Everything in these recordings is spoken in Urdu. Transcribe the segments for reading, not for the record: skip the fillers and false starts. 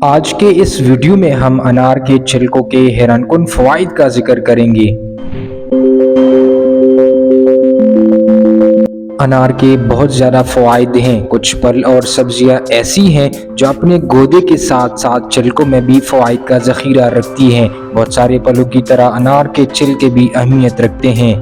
آج کے اس ویڈیو میں ہم انار کے چھلکوں کے حیران کن فوائد کا ذکر کریں گے۔ انار کے بہت زیادہ فوائد ہیں۔ کچھ پھل اور سبزیاں ایسی ہیں جو اپنے گودے کے ساتھ ساتھ چھلکوں میں بھی فوائد کا ذخیرہ رکھتی ہیں۔ بہت سارے پھلوں کی طرح انار کے چھلکے بھی اہمیت رکھتے ہیں۔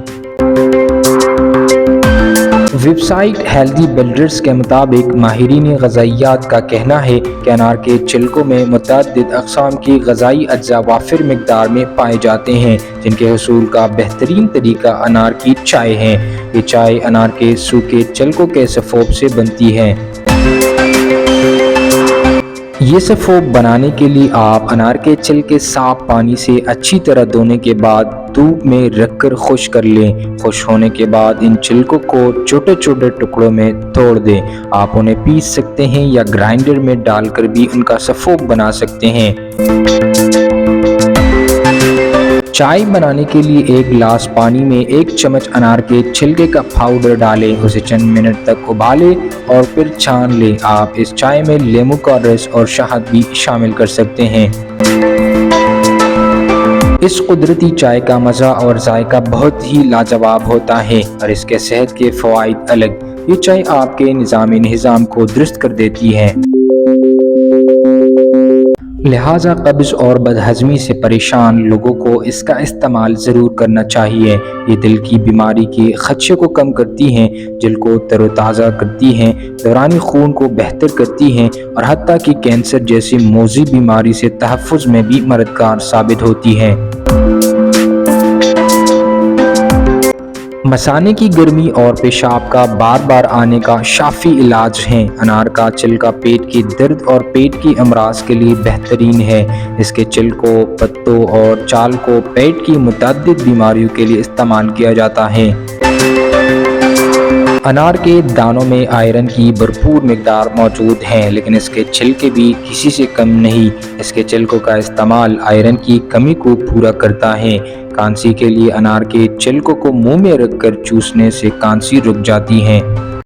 ویب سائٹ ہیلتھی بلڈرز کے مطابق ماہرین غذائیات کا کہنا ہے کہ انار کے چھلکوں میں متعدد اقسام کے غذائی اجزاء وافر مقدار میں پائے جاتے ہیں، جن کے حصول کا بہترین طریقہ انار کی چائے ہے۔ یہ چائے انار کے سوکھے چھلکوں کے سفوف سے بنتی ہے۔ یہ سفوف بنانے کے لیے آپ انار کے چھلکے صاف پانی سے اچھی طرح دھونے کے بعد دھوپ میں رکھ کر خشک کر لیں۔ خشک ہونے کے بعد ان چھلکوں کو چھوٹے چھوٹے ٹکڑوں میں توڑ دیں۔ آپ انہیں پیس سکتے ہیں یا گرائنڈر میں ڈال کر بھی ان کا سفوف بنا سکتے ہیں۔ چائے بنانے کے لیے ایک گلاس پانی میں 1 چمچ انار کے چھلکے کا پاؤڈر ڈالیں، اسے چند منٹ تک ابالیں اور پھر چھان لیں۔ آپ اس چائے میں لیموں کا رس اور شہد بھی شامل کر سکتے ہیں۔ اس قدرتی چائے کا مزہ اور ذائقہ بہت ہی لاجواب ہوتا ہے اور اس کے صحت کے فوائد الگ۔ یہ چائے آپ کے نظام کو درست کر دیتی ہے۔ لہٰذا قبض اور بدہضمی سے پریشان لوگوں کو اس کا استعمال ضرور کرنا چاہیے۔ یہ دل کی بیماری کے خدشے کو کم کرتی ہیں، دل کو تر و تازہ کرتی ہیں، دوران خون کو بہتر کرتی ہیں اور حتیٰ کہ کینسر جیسی موذی بیماری سے تحفظ میں بھی مددگار ثابت ہوتی ہے۔ مثانے کی گرمی اور پیشاب کا بار بار آنے کا شافی علاج ہے۔ انار کا چھلکا پیٹ کی درد اور پیٹ کی امراض کے لیے بہترین ہے۔ اس کے چھلکوں، پتوں اور چھال کو پیٹ کی متعدد بیماریوں کے لیے استعمال کیا جاتا ہے۔ انار کے دانوں میں آئرن کی بھرپور مقدار موجود ہے، لیکن اس کے چھلکے بھی کسی سے کم نہیں۔ اس کے چھلکوں کا استعمال آئرن کی کمی کو پورا کرتا ہے۔ کھانسی کے لیے انار کے چھلکوں کو منہ میں رکھ کر چوسنے سے کھانسی رک جاتی ہے۔